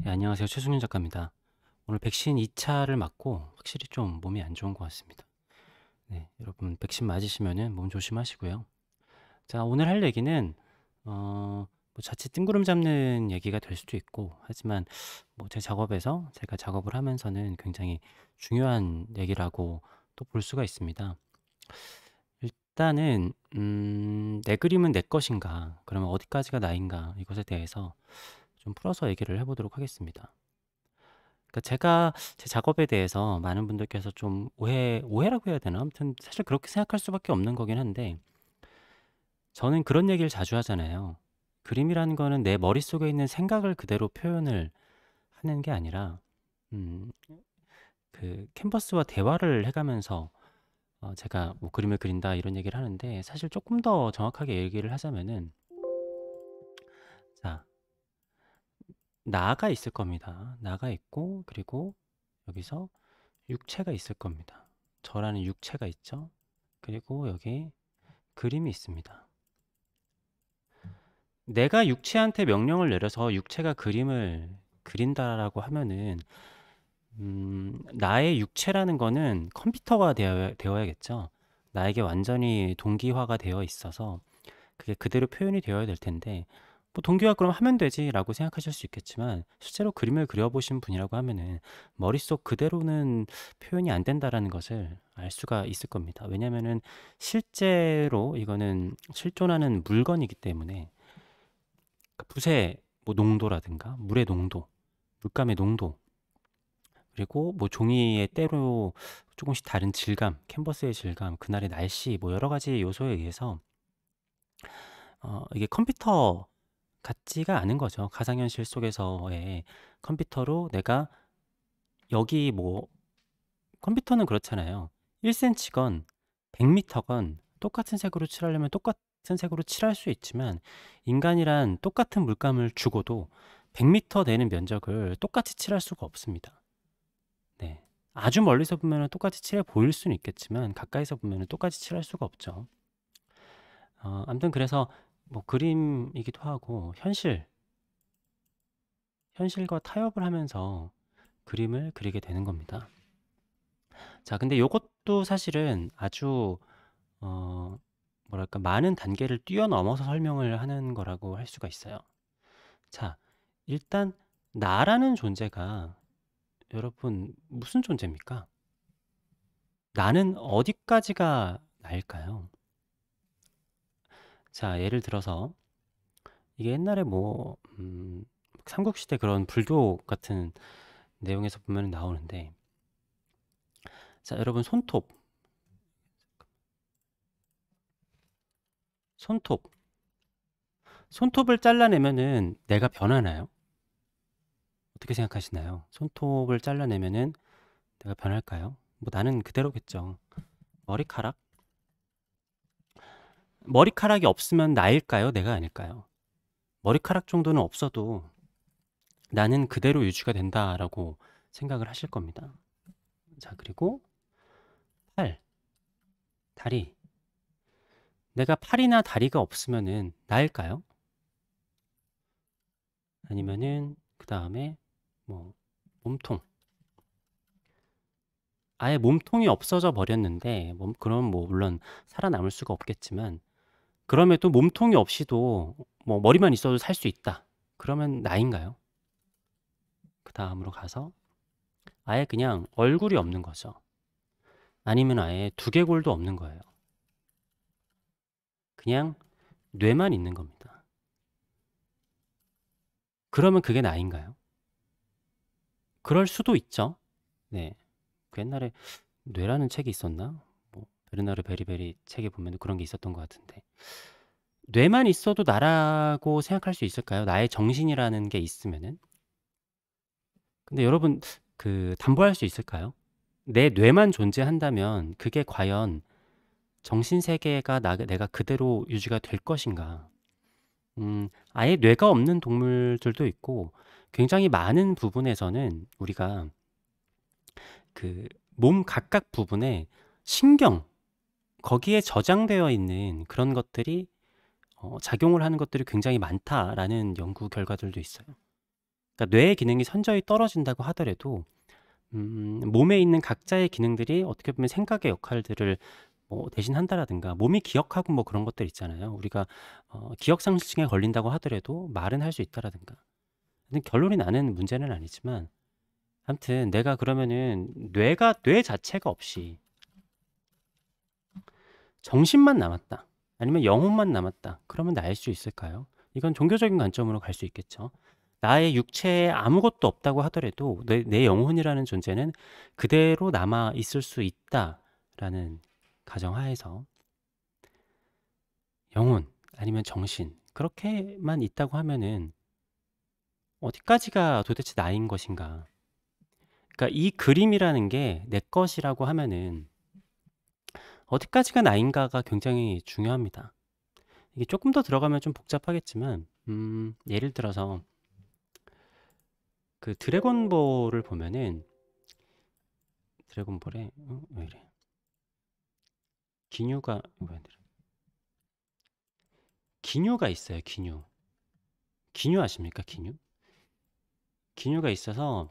네, 안녕하세요. 최승윤 작가입니다. 오늘 백신 2차를 맞고 확실히 좀 몸이 안 좋은 것 같습니다. 네, 여러분 백신 맞으시면은 몸 조심하시고요. 자, 오늘 할 얘기는 뭐 자칫 뜬구름 잡는 얘기가 될 수도 있고, 하지만 뭐 제 작업에서 제가 작업을 하면서는 굉장히 중요한 얘기라고 또 볼 수가 있습니다. 일단은 내 그림은 내 것인가? 그러면 어디까지가 나인가? 이것에 대해서 좀 풀어서 얘기를 해보도록 하겠습니다. 그러니까 제가 제 작업에 대해서 많은 분들께서 좀 오해라고 해야 되나? 아무튼 사실 그렇게 생각할 수밖에 없는 거긴 한데, 저는 그런 얘기를 자주 하잖아요. 그림이라는 거는 내 머릿속에 있는 생각을 그대로 표현을 하는 게 아니라, 음, 그 캔버스와 대화를 해가면서 제가 뭐 그림을 그린다 이런 얘기를 하는데, 사실 조금 더 정확하게 얘기를 하자면은, 자, 나가 있을 겁니다. 나가 있고, 그리고 여기서 육체가 있을 겁니다. 저라는 육체가 있죠. 그리고 여기 그림이 있습니다. 내가 육체한테 명령을 내려서 육체가 그림을 그린다라고 하면은 나의 육체라는 거는 컴퓨터가 되어야겠죠. 나에게 완전히 동기화가 되어 있어서 그게 그대로 표현이 되어야 될 텐데, 뭐 동기화 그럼 하면 되지라고 생각하실 수 있겠지만, 실제로 그림을 그려보신 분이라고 하면은 머릿속 그대로는 표현이 안 된다라는 것을 알 수가 있을 겁니다. 왜냐면은 실제로 이거는 실존하는 물건이기 때문에, 그 붓의 뭐 농도라든가 물의 농도, 물감의 농도, 그리고 뭐 종이의 때로 조금씩 다른 질감, 캔버스의 질감, 그날의 날씨, 뭐 여러 가지 요소에 의해서 이게 컴퓨터 같지가 않은 거죠. 가상현실 속에서의 컴퓨터로 내가 여기 뭐 컴퓨터는 그렇잖아요. 1cm건 100m건 똑같은 색으로 칠하려면 똑같은 색으로 칠할 수 있지만, 인간이란 똑같은 물감을 주고도 100m 되는 면적을 똑같이 칠할 수가 없습니다. 네. 아주 멀리서 보면 똑같이 칠해 보일 수는 있겠지만, 가까이서 보면 똑같이 칠할 수가 없죠. 아무튼 그래서 뭐 그림이기도 하고 현실과 타협을 하면서 그림을 그리게 되는 겁니다. 자, 근데 요것도 사실은 아주 어, 뭐랄까, 많은 단계를 뛰어넘어서 설명을 하는 거라고 할 수가 있어요. 자, 일단 나라는 존재가, 여러분, 무슨 존재입니까? 나는 어디까지가 나일까요? 자, 예를 들어서 이게 옛날에 뭐 삼국시대 그런 불교 같은 내용에서 보면 나오는데, 자, 여러분, 손톱 손톱을 잘라내면은 내가 변하나요? 어떻게 생각하시나요? 손톱을 잘라내면은 내가 변할까요? 뭐 나는 그대로겠죠. 머리카락? 머리카락이 없으면 나일까요? 내가 아닐까요? 머리카락 정도는 없어도 나는 그대로 유지가 된다라고 생각을 하실 겁니다. 자, 그리고 팔, 다리. 내가 팔이나 다리가 없으면은 나일까요? 아니면은 그 다음에 뭐 몸통. 아예 몸통이 없어져 버렸는데, 그럼 뭐 물론 살아남을 수가 없겠지만, 그럼에도 몸통이 없이도 뭐 머리만 있어도 살 수 있다. 그러면 나인가요? 그 다음으로 가서 아예 그냥 얼굴이 없는 거죠. 아니면 아예 두개골도 없는 거예요. 그냥 뇌만 있는 겁니다. 그러면 그게 나인가요? 그럴 수도 있죠. 네. 그 옛날에 뇌라는 책이 있었나? 뭐 베르나르 베리베리 책에 보면 그런 게 있었던 것 같은데, 뇌만 있어도 나라고 생각할 수 있을까요? 나의 정신이라는 게 있으면은. 근데 여러분, 그 담보할 수 있을까요? 내 뇌만 존재한다면 그게 과연 정신 세계가 내가 그대로 유지가 될 것인가? 아예 뇌가 없는 동물들도 있고, 굉장히 많은 부분에서는 우리가 그 몸 각각 부분에 신경, 거기에 저장되어 있는 그런 것들이 작용을 하는 것들이 굉장히 많다라는 연구 결과들도 있어요. 그러니까 뇌의 기능이 선저히 떨어진다고 하더라도 몸에 있는 각자의 기능들이 어떻게 보면 생각의 역할들을 뭐 대신한다라든가 몸이 기억하고 뭐 그런 것들 있잖아요. 우리가 기억상실증에 걸린다고 하더라도 말은 할 수 있다라든가. 근데 결론이 나는 문제는 아니지만 아무튼 내가 그러면은 뇌 자체가 없이 정신만 남았다. 아니면 영혼만 남았다. 그러면 나일 수 있을까요? 이건 종교적인 관점으로 갈 수 있겠죠. 나의 육체에 아무것도 없다고 하더라도 내 영혼이라는 존재는 그대로 남아 있을 수 있다라는 가정하에서 영혼 아니면 정신 그렇게만 있다고 하면은 어디까지가 도대체 나인 것인가? 그러니까 이 그림이라는 게 내 것이라고 하면은 어디까지가 나인가가 굉장히 중요합니다. 이게 조금 더 들어가면 좀 복잡하겠지만 예를 들어서 그 드래곤볼을 보면은 드래곤볼에 왜 이래? 기뉴가 기뉴가 있어요. 기뉴 아십니까? 기뉴가 있어서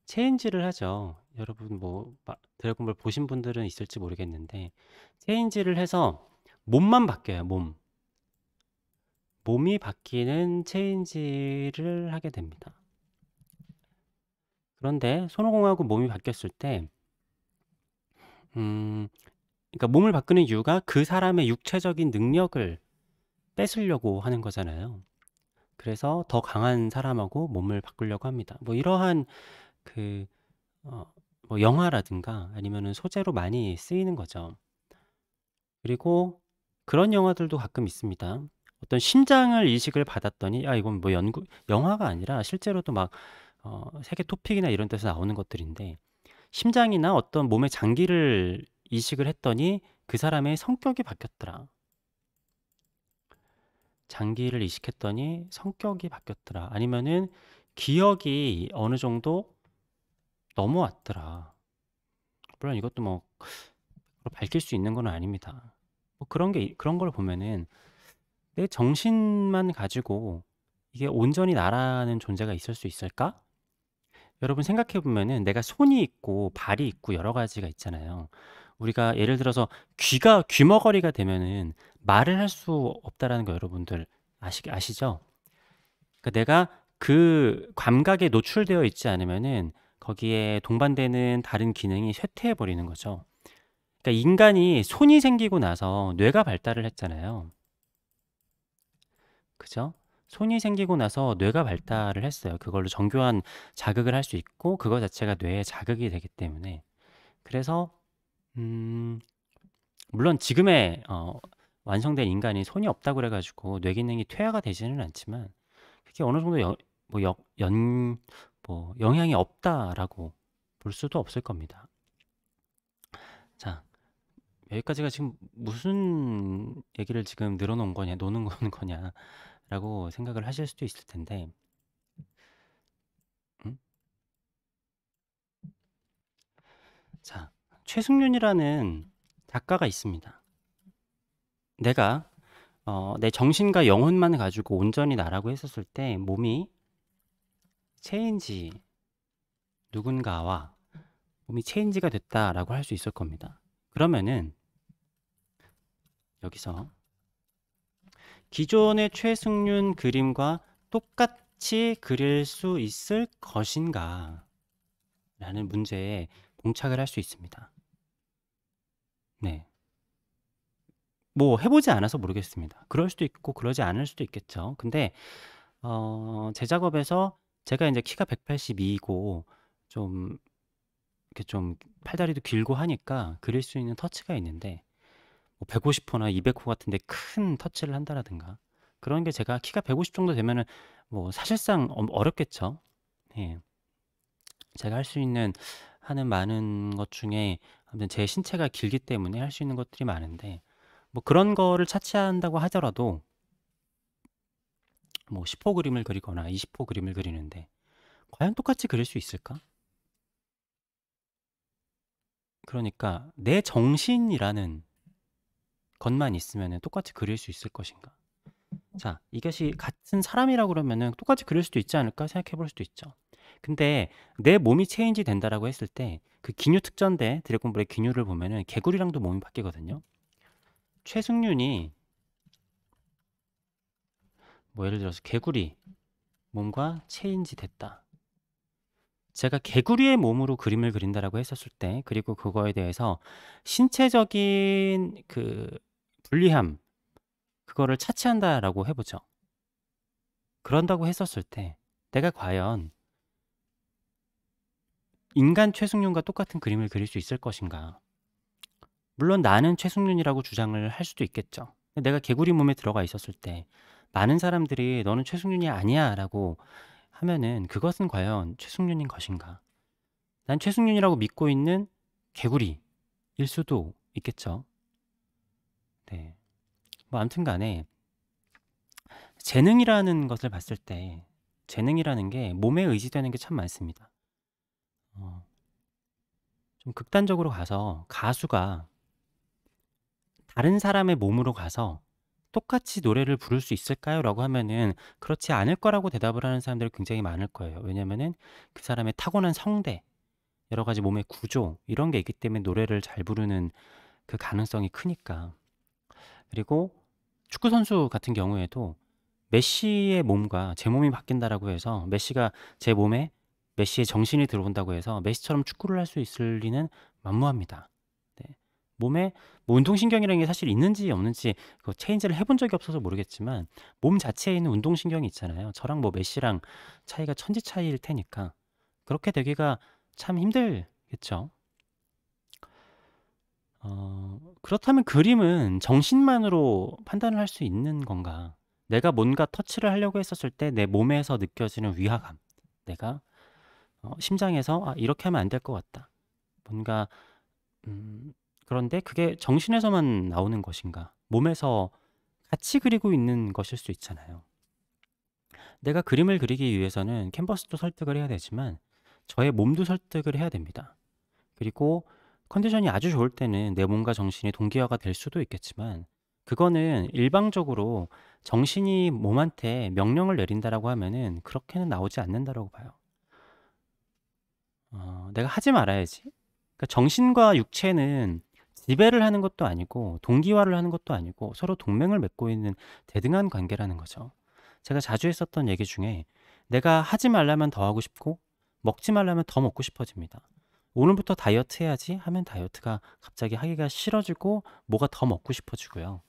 체인지를 하죠. 여러분 뭐 드래곤볼 보신 분들은 있을지 모르겠는데 체인지를 해서 몸만 바뀌어요. 몸이 바뀌는 체인지를 하게 됩니다. 그런데 손오공하고 몸이 바뀌었을 때 그러니까 몸을 바꾸는 이유가 그 사람의 육체적인 능력을 뺏으려고 하는 거잖아요. 그래서 더 강한 사람하고 몸을 바꾸려고 합니다. 뭐 이러한 그 뭐 영화라든가 아니면은 소재로 많이 쓰이는 거죠. 그리고 그런 영화들도 가끔 있습니다. 어떤 심장을 이식을 받았더니 이건 뭐 영화가 아니라 실제로도 막 세계 토픽이나 이런 데서 나오는 것들인데 심장이나 어떤 몸의 장기를 이식을 했더니 그 사람의 성격이 바뀌었더라. 장기를 이식했더니 성격이 바뀌었더라. 아니면은 기억이 어느 정도 넘어왔더라. 물론 이것도 뭐 밝힐 수 있는 건 아닙니다. 뭐 그런 걸 보면은 내 정신만 가지고 이게 온전히 나라는 존재가 있을 수 있을까? 여러분 생각해 보면은 내가 손이 있고 발이 있고 여러 가지가 있잖아요. 우리가 예를 들어서 귀머거리가 되면은 말을 할 수 없다라는 거 여러분들 아시죠? 그러니까 내가 그 감각에 노출되어 있지 않으면은 거기에 동반되는 다른 기능이 쇠퇴해 버리는 거죠. 그러니까 인간이 손이 생기고 나서 뇌가 발달을 했잖아요. 그죠? 손이 생기고 나서 뇌가 발달을 했어요. 그걸로 정교한 자극을 할 수 있고 그거 자체가 뇌에 자극이 되기 때문에. 그래서 물론 지금의 완성된 인간이 손이 없다고 그래 가지고 뇌 기능이 퇴화가 되지는 않지만 그게 어느 정도 영향이 없다라고 볼 수도 없을 겁니다. 자, 여기까지가 지금 무슨 얘기를 지금 늘어놓은 거냐, 노는 거냐라고 생각을 하실 수도 있을 텐데, 자, 최승윤이라는 작가가 있습니다. 내가 내 정신과 영혼만 가지고 온전히 나라고 했었을 때 몸이 체인지 누군가와 몸이 체인지가 됐다라고 할 수 있을 겁니다. 그러면은 여기서 기존의 최승윤 그림과 똑같이 그릴 수 있을 것인가 라는 문제에 봉착을 할 수 있습니다. 네. 뭐 해보지 않아서 모르겠습니다. 그럴 수도 있고 그러지 않을 수도 있겠죠. 근데 제 작업에서 제가 이제 키가 182이고 좀 이렇게 좀 팔다리도 길고 하니까 그릴 수 있는 터치가 있는데 뭐 150호나 200호 같은데 큰 터치를 한다라든가 그런 게 제가 키가 150 정도 되면은 뭐 사실상 어렵겠죠. 예. 제가 할 수 있는 하는 많은 것 중에 아무튼 제 신체가 길기 때문에 할 수 있는 것들이 많은데 뭐 그런 거를 차치한다고 하더라도 뭐 10호 그림을 그리거나 20호 그림을 그리는데 과연 똑같이 그릴 수 있을까? 그러니까 내 정신이라는 것만 있으면 똑같이 그릴 수 있을 것인가? 자, 이것이 같은 사람이라고 그러면은 똑같이 그릴 수도 있지 않을까 생각해 볼 수도 있죠. 근데 내 몸이 체인지 된다라고 했을 때 그 기뉴 특전대 드래곤볼의 기뉴를 보면은 개구리랑도 몸이 바뀌거든요. 최승윤이 뭐 예를 들어서 개구리 몸과 체인지 됐다. 제가 개구리의 몸으로 그림을 그린다라고 했었을 때, 그리고 그거에 대해서 신체적인 그 불리함, 그거를 차치한다라고 해보죠. 그런다고 했었을 때, 내가 과연 인간 최승윤과 똑같은 그림을 그릴 수 있을 것인가? 물론 나는 최승윤이라고 주장을 할 수도 있겠죠. 내가 개구리 몸에 들어가 있었을 때, 많은 사람들이 너는 최승윤이 아니야 라고 하면은 그것은 과연 최승윤인 것인가? 난 최승윤이라고 믿고 있는 개구리일 수도 있겠죠. 네. 뭐 아무튼 간에 재능이라는 것을 봤을 때 재능이라는 게 몸에 의지되는 게 참 많습니다. 좀 극단적으로 가서 가수가 다른 사람의 몸으로 가서 똑같이 노래를 부를 수 있을까요? 라고 하면은 그렇지 않을 거라고 대답을 하는 사람들이 굉장히 많을 거예요. 왜냐면은 그 사람의 타고난 성대, 여러 가지 몸의 구조 이런 게 있기 때문에 노래를 잘 부르는 그 가능성이 크니까. 그리고 축구 선수 같은 경우에도 메시의 몸과 제 몸이 바뀐다라고 해서 메시가 제 몸에 메시의 정신이 들어온다고 해서 메시처럼 축구를 할 수 있을 리는 만무합니다. 네. 몸에 뭐 운동신경이라는 게 사실 있는지 없는지 그 체인지를 해본 적이 없어서 모르겠지만 몸 자체에 있는 운동신경이 있잖아요. 저랑 뭐 메시랑 차이가 천지 차이일 테니까 그렇게 되기가 참 힘들겠죠. 그렇다면 그림은 정신만으로 판단을 할 수 있는 건가? 내가 뭔가 터치를 하려고 했었을 때 내 몸에서 느껴지는 위화감, 내가 심장에서 이렇게 하면 안 될 것 같다. 뭔가 그런데 그게 정신에서만 나오는 것인가? 몸에서 같이 그리고 있는 것일 수 있잖아요. 내가 그림을 그리기 위해서는 캔버스도 설득을 해야 되지만 저의 몸도 설득을 해야 됩니다. 그리고 컨디션이 아주 좋을 때는 내 몸과 정신이 동기화가 될 수도 있겠지만 그거는 일방적으로 정신이 몸한테 명령을 내린다라고 하면은 그렇게는 나오지 않는다라고 봐요. 내가 하지 말아야지. 그러니까 정신과 육체는 지배를 하는 것도 아니고 동기화를 하는 것도 아니고 서로 동맹을 맺고 있는 대등한 관계라는 거죠. 제가 자주 했었던 얘기 중에 내가 하지 말라면 더 하고 싶고 먹지 말라면 더 먹고 싶어집니다. 오늘부터 다이어트 해야지 하면 다이어트가 갑자기 하기가 싫어지고 뭐가 더 먹고 싶어지고요.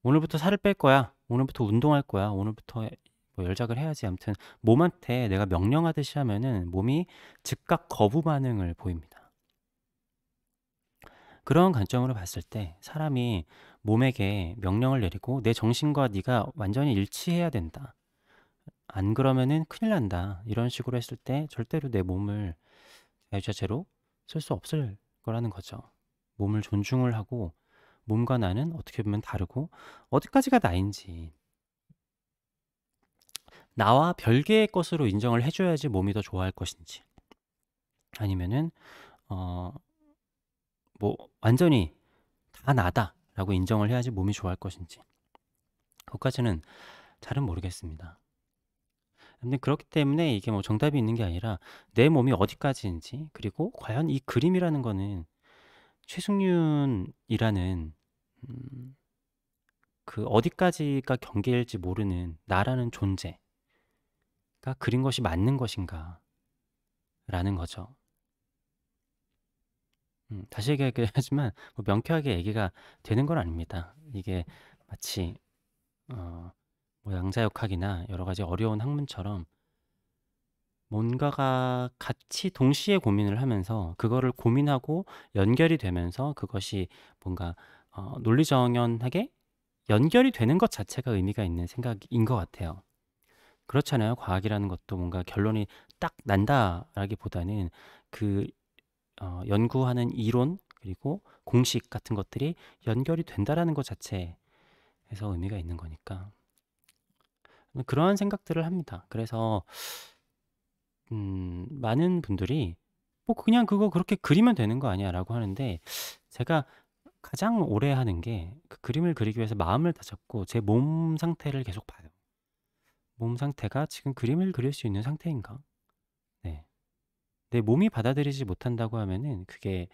오늘부터 살을 뺄 거야. 오늘부터 운동할 거야. 오늘부터 뭐 열작을 해야지. 아무튼 몸한테 내가 명령하듯이 하면은 몸이 즉각 거부 반응을 보입니다. 그런 관점으로 봤을 때 사람이 몸에게 명령을 내리고 내 정신과 네가 완전히 일치해야 된다. 안 그러면은 큰일 난다. 이런 식으로 했을 때 절대로 내 몸을 자유자재로 쓸 수 없을 거라는 거죠. 몸을 존중을 하고 몸과 나는 어떻게 보면 다르고 어디까지가 나인지 나와 별개의 것으로 인정을 해줘야지 몸이 더 좋아할 것인지 아니면은 어 뭐 완전히 다 나다라고 인정을 해야지 몸이 좋아할 것인지 그것까지는 잘은 모르겠습니다. 근데 그렇기 때문에 이게 뭐 정답이 있는 게 아니라 내 몸이 어디까지인지 그리고 과연 이 그림이라는 거는 최승윤이라는 그 어디까지가 경계일지 모르는 나라는 존재가 그린 것이 맞는 것인가 라는 거죠. 다시 얘기하지만 뭐 명쾌하게 얘기가 되는 건 아닙니다. 이게 마치 뭐 양자역학이나 여러 가지 어려운 학문처럼 뭔가가 같이 동시에 고민을 하면서 그거를 고민하고 연결이 되면서 그것이 뭔가 논리정연하게 연결이 되는 것 자체가 의미가 있는 생각인 것 같아요. 그렇잖아요. 과학이라는 것도 뭔가 결론이 딱 난다라기보다는 그 연구하는 이론 그리고 공식 같은 것들이 연결이 된다라는 것 자체에서 의미가 있는 거니까 그러한 생각들을 합니다. 그래서 많은 분들이 뭐 그냥 그거 그렇게 그리면 되는 거 아니야 라고 하는데 제가 가장 오래 하는 게 그 그림을 그리기 위해서 마음을 다잡고 제 몸 상태를 계속 봐요. 몸 상태가 지금 그림을 그릴 수 있는 상태인가? 네. 내 몸이 받아들이지 못한다고 하면은 그게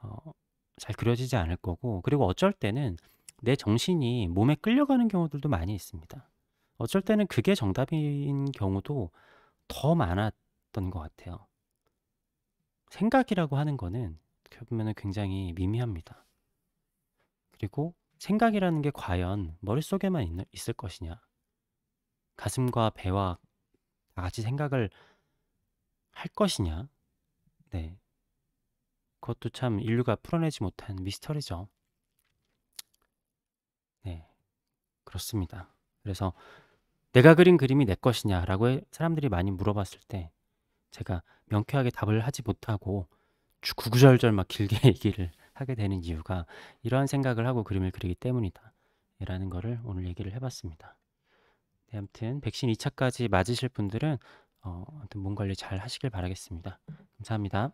어 잘 그려지지 않을 거고, 그리고 어쩔 때는 내 정신이 몸에 끌려가는 경우들도 많이 있습니다. 어쩔 때는 그게 정답인 경우도 더 많았던 것 같아요. 생각이라고 하는 거는 어떻게 보면은 굉장히 미미합니다. 그리고 생각이라는 게 과연 머릿속에만 있을 것이냐, 가슴과 배와 다 같이 생각을 할 것이냐. 네. 그것도 참 인류가 풀어내지 못한 미스터리죠. 네. 그렇습니다. 그래서 내가 그린 그림이 내 것이냐라고 사람들이 많이 물어봤을 때 제가 명쾌하게 답을 하지 못하고 구구절절 막 길게 얘기를 하게 되는 이유가 이러한 생각을 하고 그림을 그리기 때문이다 라는 거를 오늘 얘기를 해봤습니다. 네, 아무튼 백신 2차까지 맞으실 분들은 아무튼 몸 관리 잘 하시길 바라겠습니다. 감사합니다.